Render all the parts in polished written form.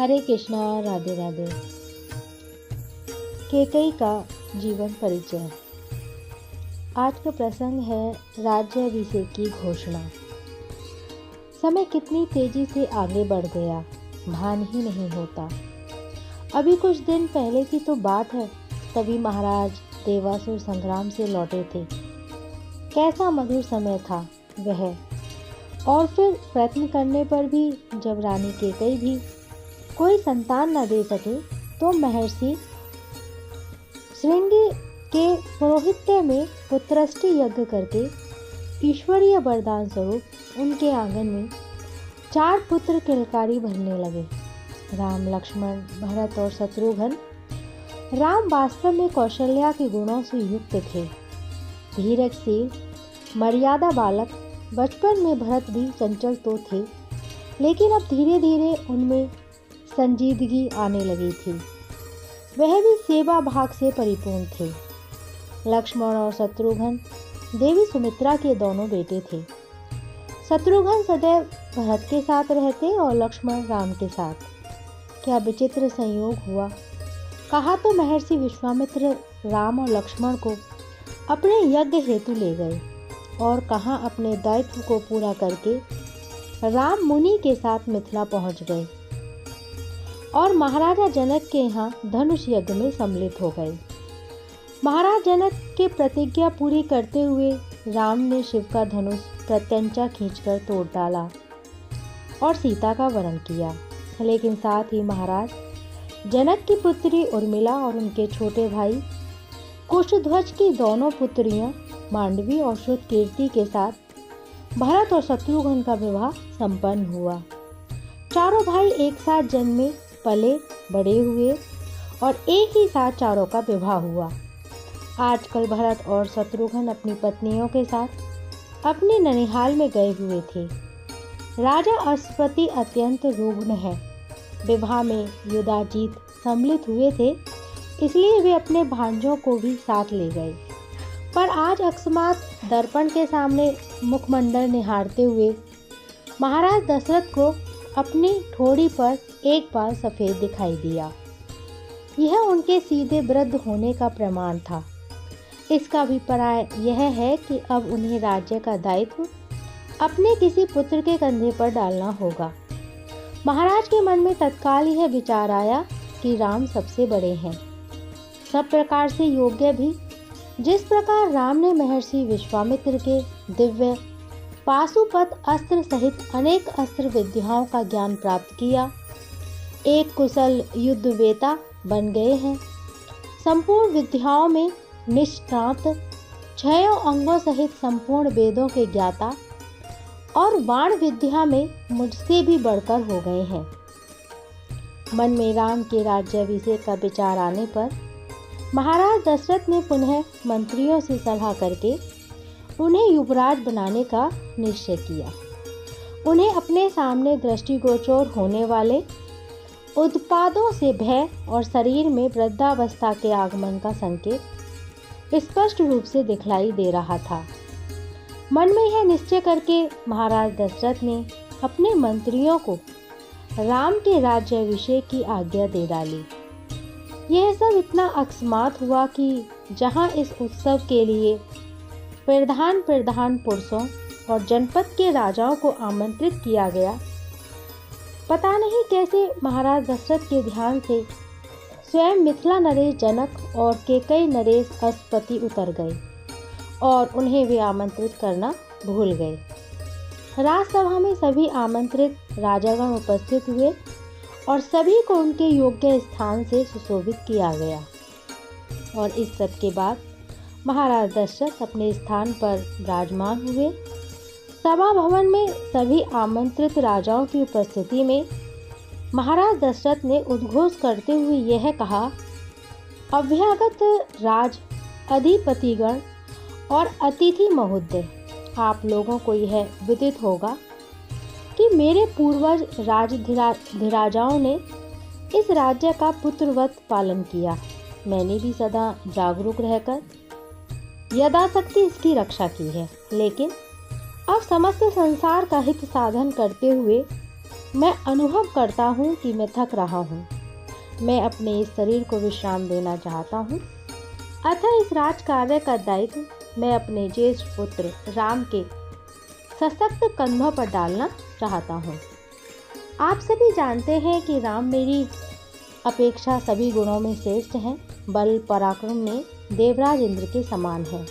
हरे कृष्णा, राधे राधे। कैकेयी का जीवन परिचय। आज का प्रसंग है राज्याभिषेक की घोषणा। समय कितनी तेजी से आगे बढ़ गया, भान ही नहीं होता। अभी कुछ दिन पहले की तो बात है, तभी महाराज देवासुर संग्राम से लौटे थे। कैसा मधुर समय था वह। और फिर प्रयत्न करने पर भी जब रानी कैकेयी भी कोई संतान न दे सके, तो महर्षि श्रृंगी के पुरोहित्य में पुत्रष्टि यज्ञ करके ईश्वरीय वरदान स्वरूप उनके आंगन में 4 पुत्र किलकारी भरने लगे। राम, लक्ष्मण, भरत और शत्रुघ्न। राम वास्तव में कौशल्या के गुणों से युक्त थे। धीरजशील, मर्यादा बालक। बचपन में भरत भी चंचल तो थे, लेकिन अब धीरे धीरे उनमें संजीदगी आने लगी थी। वह भी सेवा भाग से परिपूर्ण थे। लक्ष्मण और शत्रुघ्न देवी सुमित्रा के दोनों बेटे थे। शत्रुघ्न सदैव भरत के साथ रहते और लक्ष्मण राम के साथ। क्या विचित्र संयोग हुआ। कहा तो महर्षि विश्वामित्र राम और लक्ष्मण को अपने यज्ञ हेतु ले गए, और कहाँ अपने दायित्व को पूरा करके राम मुनि के साथ मिथिला पहुंच गए और महाराजा जनक के यहाँ धनुष यज्ञ में सम्मिलित हो गए। महाराज जनक के प्रतिज्ञा पूरी करते हुए राम ने शिव का धनुष प्रत्यंचा खींचकर तोड़ डाला और सीता का वरण किया। लेकिन साथ ही महाराज जनक की पुत्री उर्मिला और उनके छोटे भाई कुशध्वज की दोनों पुत्रियां मांडवी और श्रुतकीर्ति के साथ भरत और शत्रुघ्न का विवाह संपन्न हुआ। चारों भाई एक साथ जन्मे, पले, बड़े हुए और एक ही साथ चारों का विवाह हुआ। आजकल भरत और शत्रुघ्न अपनी पत्नियों के साथ अपने ननिहाल में गए हुए थे। राजा अश्वति अत्यंत रुग्ण है। विवाह में युधाजीत सम्मिलित हुए थे, इसलिए वे अपने भांजों को भी साथ ले गए। पर आज अकस्मात दर्पण के सामने मुखमंडल निहारते हुए महाराज दशरथ को अपनी ठोड़ी पर एक बार सफ़ेद दिखाई दिया। यह उनके सीधे वृद्ध होने का प्रमाण था। इसका अभिप्राय यह है कि अब उन्हें राज्य का दायित्व अपने किसी पुत्र के कंधे पर डालना होगा। महाराज के मन में तत्काल यह विचार आया कि राम सबसे बड़े हैं, सब प्रकार से योग्य भी। जिस प्रकार राम ने महर्षि विश्वामित्र के दिव्य पाशुपत अस्त्र सहित अनेक अस्त्र विद्याओं का ज्ञान प्राप्त किया, एक कुशल युद्धवेता बन गए हैं, संपूर्ण विद्याओं में निष्णात, 6 अंगों सहित संपूर्ण वेदों के ज्ञाता और बाण विद्या में मुझसे भी बढ़कर हो गए हैं। मन में राम के राज्याभिषेक का विचार आने पर महाराज दशरथ ने पुनः मंत्रियों से सलाह करके उन्हें युवराज बनाने का निश्चय किया। उन्हें अपने सामने दृष्टिगोचर होने वाले उत्पादों से भय और शरीर में वृद्धावस्था के आगमन का संकेत स्पष्ट रूप से दिखलाई दे रहा था। मन में यह निश्चय करके महाराज दशरथ ने अपने मंत्रियों को राम के राज्याभिषेक की आज्ञा दे डाली। यह सब इतना अकस्मात हुआ कि जहां इस उत्सव के लिए प्रधान पुरुषों और जनपद के राजाओं को आमंत्रित किया गया, पता नहीं कैसे महाराज दशरथ के ध्यान से स्वयं मिथिला नरेश जनक और कैकेयी नरेश अश्वति उतर गए और उन्हें वे आमंत्रित करना भूल गए। राजसभा में सभी आमंत्रित राजागण उपस्थित हुए और सभी को उनके योग्य स्थान से सुशोभित किया गया। और इस सब के बाद महाराज दशरथ अपने स्थान पर विराजमान हुए। सभा भवन में सभी आमंत्रित राजाओं की उपस्थिति में महाराज दशरथ ने उद्घोष करते हुए यह कहा, अभ्यागत राज अधिपतिगण और अतिथि महोदय, आप लोगों को यह विदित होगा कि मेरे पूर्वज राजधिराजाओं ने इस राज्य का पुत्रवत पालन किया। मैंने भी सदा जागरूक रहकर यथाशक्ति इसकी रक्षा की है, लेकिन अब समस्त संसार का हित साधन करते हुए मैं अनुभव करता हूँ कि मैं थक रहा हूँ। मैं अपने इस शरीर को विश्राम देना चाहता हूँ। अतः इस राजकार्य का दायित्व मैं अपने ज्येष्ठ पुत्र राम के सशक्त कंधों पर डालना चाहता हूँ। आप सभी जानते हैं कि राम मेरी अपेक्षा सभी गुणों में श्रेष्ठ हैं। बल पराक्रम में देवराज इंद्र के समान है।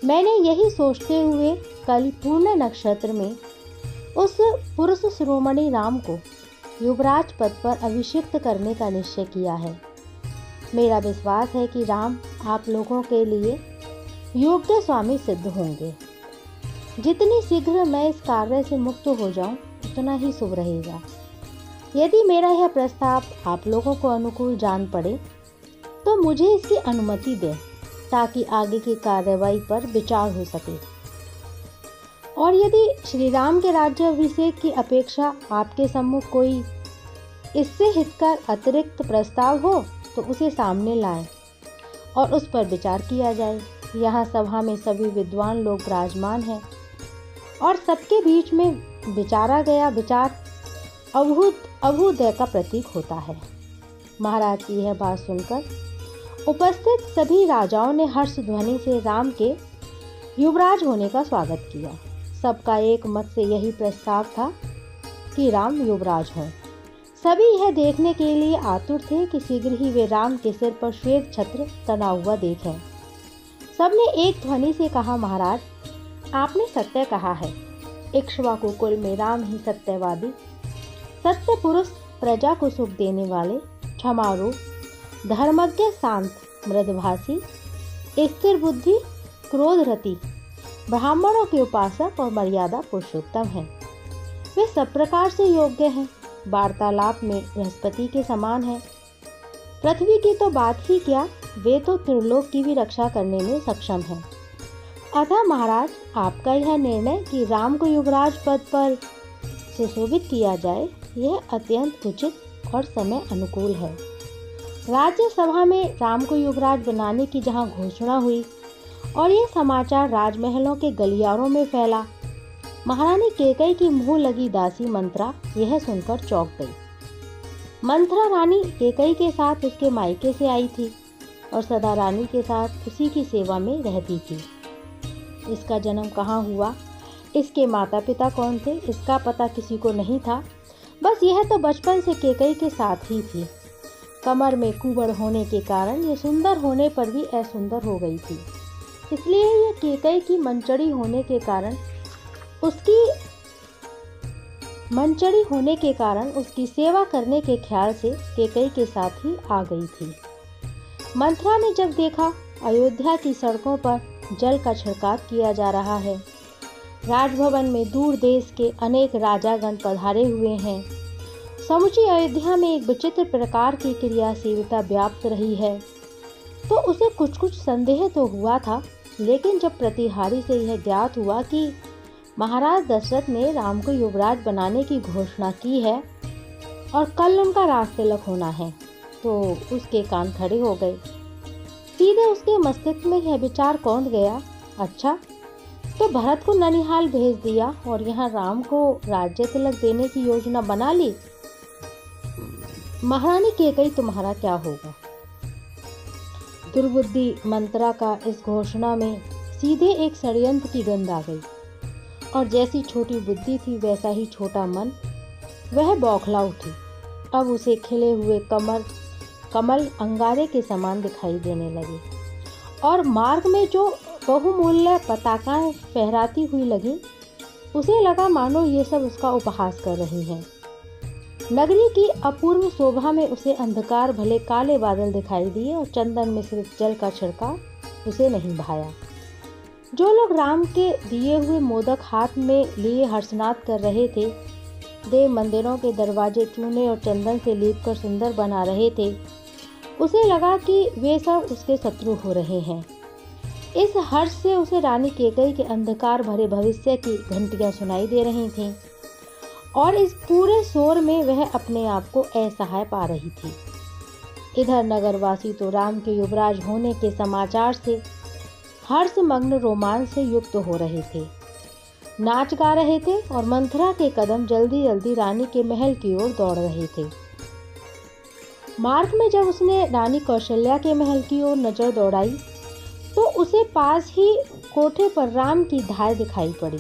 मैंने यही सोचते हुए कल पूर्ण नक्षत्र में उस पुरुष शिरोमणि राम को युवराज पद पर अभिषिक्त करने का निश्चय किया है। मेरा विश्वास है कि राम आप लोगों के लिए योग्य स्वामी सिद्ध होंगे। जितनी शीघ्र मैं इस कार्य से मुक्त हो जाऊं, उतना ही शुभ रहेगा। यदि मेरा यह प्रस्ताव आप लोगों को अनुकूल जान पड़े तो मुझे इसकी अनुमति दें, ताकि आगे की कार्यवाही पर विचार हो सके। और यदि श्री राम के राज्याभिषेक की अपेक्षा आपके सम्मुख कोई इससे हितकर अतिरिक्त प्रस्ताव हो तो उसे सामने लाएं और उस पर विचार किया जाए। यहाँ सभा में सभी विद्वान लोग विराजमान हैं और सबके बीच में विचारा गया विचार अभ्युदय का प्रतीक होता है। महाराज की यह बात सुनकर उपस्थित सभी राजाओं ने हर्ष ध्वनि से राम के युवराज होने का स्वागत किया। सबका एक मत से यही प्रस्ताव था कि राम युवराज हों। सभी यह देखने के लिए आतुर थे कि शीघ्र ही वे राम के सिर पर श्वेत छत्र तना हुआ देखें। सबने एक ध्वनि से कहा, महाराज आपने सत्य कहा है। इक्ष्वाकु कुल में राम ही सत्यवादी, सत्य पुरुष, प्रजा को सुख देने वाले, क्षमारूप, धर्मज्ञ, शांत, मृदभाषी, स्थिर बुद्धि, क्रोधरति, ब्राह्मणों के उपासक और मर्यादा पुरुषोत्तम हैं। वे सब प्रकार से योग्य हैं। वार्तालाप में बृहस्पति के समान है। पृथ्वी की तो बात ही क्या, वे तो त्रिलोक की भी रक्षा करने में सक्षम हैं। अतः महाराज आपका यह निर्णय कि राम को युवराज पद पर सुशोभित किया जाए, यह अत्यंत उचित और समय अनुकूल है। राज्यसभा में राम को युवराज बनाने की जहाँ घोषणा हुई और यह समाचार राजमहलों के गलियारों में फैला, महारानी कैकेयी की मुंह लगी दासी मंत्रा यह सुनकर चौंक गई। मंत्रा रानी कैकेयी के साथ उसके मायके से आई थी और सदा रानी के साथ उसी की सेवा में रहती थी। इसका जन्म कहाँ हुआ, इसके माता पिता कौन थे, इसका पता किसी को नहीं था। बस यह तो बचपन से कैकेयी के साथ ही थी। कमर में कुबड़ होने के कारण यह सुंदर होने पर भी असुंदर हो गई थी। इसलिए यह कैकेयी की मंचड़ी होने के कारण उसकी सेवा करने के ख्याल से कैकेयी के साथ ही आ गई थी। मंत्रा ने जब देखा अयोध्या की सड़कों पर जल का छिड़काव किया जा रहा है, राजभवन में दूर देश के अनेक राजागण पधारे हुए हैं, समूची अयोध्या में एक विचित्र प्रकार की क्रियाशीलता व्याप्त रही है, तो उसे कुछ संदेह तो हुआ था। लेकिन जब प्रतिहारी से यह ज्ञात हुआ कि महाराज दशरथ ने राम को युवराज बनाने की घोषणा की है और कल उनका राजतिलक होना है, तो उसके कान खड़े हो गए। सीधे उसके मस्तिष्क में यह विचार कौंध गया, अच्छा तो भरत को ननिहाल भेज दिया और यहाँ राम को राज्य तिलक देने की योजना बना ली। महारानी कैकेयी तुम्हारा क्या होगा। दुर्बुद्धि मंत्रा का इस घोषणा में सीधे एक षड्यंत्र की गंध आ गई और जैसी छोटी बुद्धि थी वैसा ही छोटा मन, वह बौखला उठी। अब उसे खिले हुए कमल अंगारे के समान दिखाई देने लगे और मार्ग में जो बहुमूल्य पताकाएं फहराती हुई लगी, उसे लगा मानो ये सब उसका उपहास कर रही हैं। नगरी की अपूर्व शोभा में उसे अंधकार भले काले बादल दिखाई दिए और चंदन मिश्रित जल का छिड़काव उसे नहीं भाया। जो लोग राम के दिए हुए मोदक हाथ में लिए हर्षनाद कर रहे थे, देव मंदिरों के दरवाजे चूने और चंदन से लीपकर सुंदर बना रहे थे, उसे लगा कि वे सब उसके शत्रु हो रहे हैं। इस हर्ष से उसे रानी कैकेयी के अंधकार भरे भविष्य की घंटियां सुनाई दे रही थीं और इस पूरे शोर में वह अपने आप को असहाय पा रही थी। इधर नगरवासी तो राम के युवराज होने के समाचार से हर्ष मग्न रोमांच से युक्त हो रहे थे। नाच गा रहे थे और मंथरा के कदम जल्दी जल्दी रानी के महल की ओर दौड़ रहे थे। मार्ग में जब उसने रानी कौशल्या के महल की ओर नजर दौड़ाई तो उसे पास ही कोठे पर राम की धाय दिखाई पड़ी।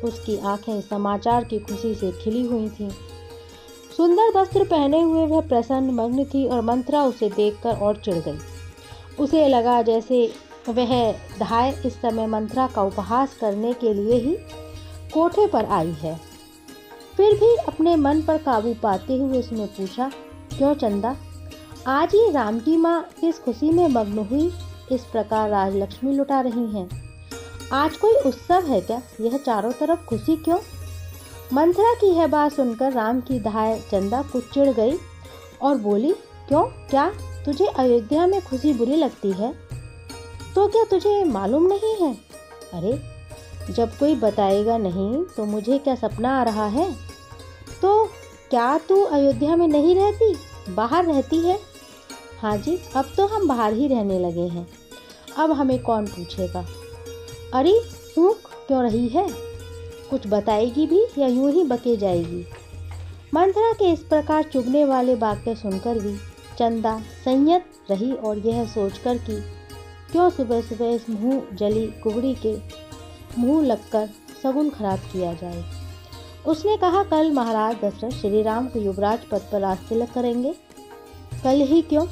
उसकी आंखें समाचार की खुशी से खिली हुई थीं। सुंदर वस्त्र पहने हुए वह प्रसन्न मग्न थी और मंथरा उसे देखकर और चिढ़ गई। उसे लगा जैसे वह धाय इस समय मंथरा का उपहास करने के लिए ही कोठे पर आई है। फिर भी अपने मन पर काबू पाते हुए उसने पूछा, क्यों चंदा, आज ये राम की माँ किस खुशी में मग्न हुई इस प्रकार राजलक्ष्मी लुटा रही हैं? आज कोई उत्सव है क्या? यह चारों तरफ खुशी क्यों? मंथरा की यह बात सुनकर राम की धाय चंदा कुछ चिढ़ गई और बोली, क्यों, क्या तुझे अयोध्या में खुशी बुरी लगती है? तो क्या तुझे मालूम नहीं है? अरे जब कोई बताएगा नहीं तो मुझे क्या सपना आ रहा है? तो क्या तू अयोध्या में नहीं रहती, बाहर रहती है? हाँ जी, अब तो हम बाहर ही रहने लगे हैं। अब हमें कौन पूछेगा? अरे सूख क्यों रही है? कुछ बताएगी भी या यूं ही बके जाएगी? मंथरा के इस प्रकार चुभने वाले वाक्य सुनकर भी चंदा संयत रही और यह सोचकर कि क्यों सुबह सुबह इस मुँह जली कुबड़ी के मुँह लगकर सगुन खराब किया जाए। उसने कहा, कल महाराज दशरथ श्री राम को युवराज पद पर राज तिलक करेंगे। कल ही क्यों?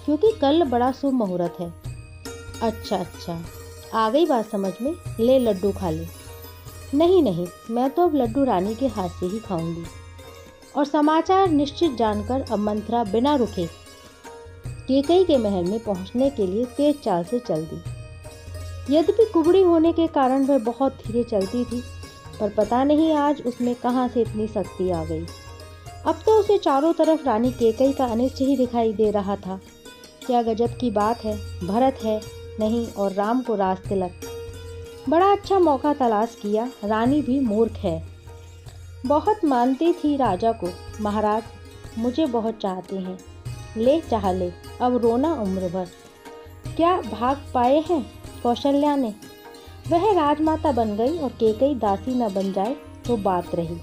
क्योंकि कल बड़ा शुभ मुहूर्त है। अच्छा, आ गई बात समझ में, ले लड्डू खा ले। नहीं नहीं, मैं तो अब लड्डू रानी के हाथ से ही खाऊंगी। और समाचार निश्चित जानकर अब मंथरा बिना रुके कैकेयी के महल में पहुंचने के लिए तेज चाल से चल दी। यद्यपि कुबड़ी होने के कारण वह बहुत धीरे चलती थी, पर पता नहीं आज उसमें कहां से इतनी शक्ति आ गई। अब तो उसे चारों तरफ रानी कैकेयी का अनिष्ट ही दिखाई दे रहा था। क्या गजब की बात है, भरत है नहीं और राम को राज तिलक। बड़ा अच्छा मौका तलाश किया। रानी भी मूर्ख है, बहुत मानती थी राजा को। महाराज मुझे बहुत चाहते हैं, ले चाह ले, अब रोना उम्र भर। क्या भाग पाए हैं कौशल्या ने? वह राजमाता बन गई और कैकेयी दासी न बन जाए तो बात रही।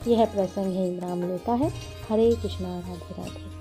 यह प्रसंग यहीं विराम लेता है। हरे कृष्णा, राधे राधे।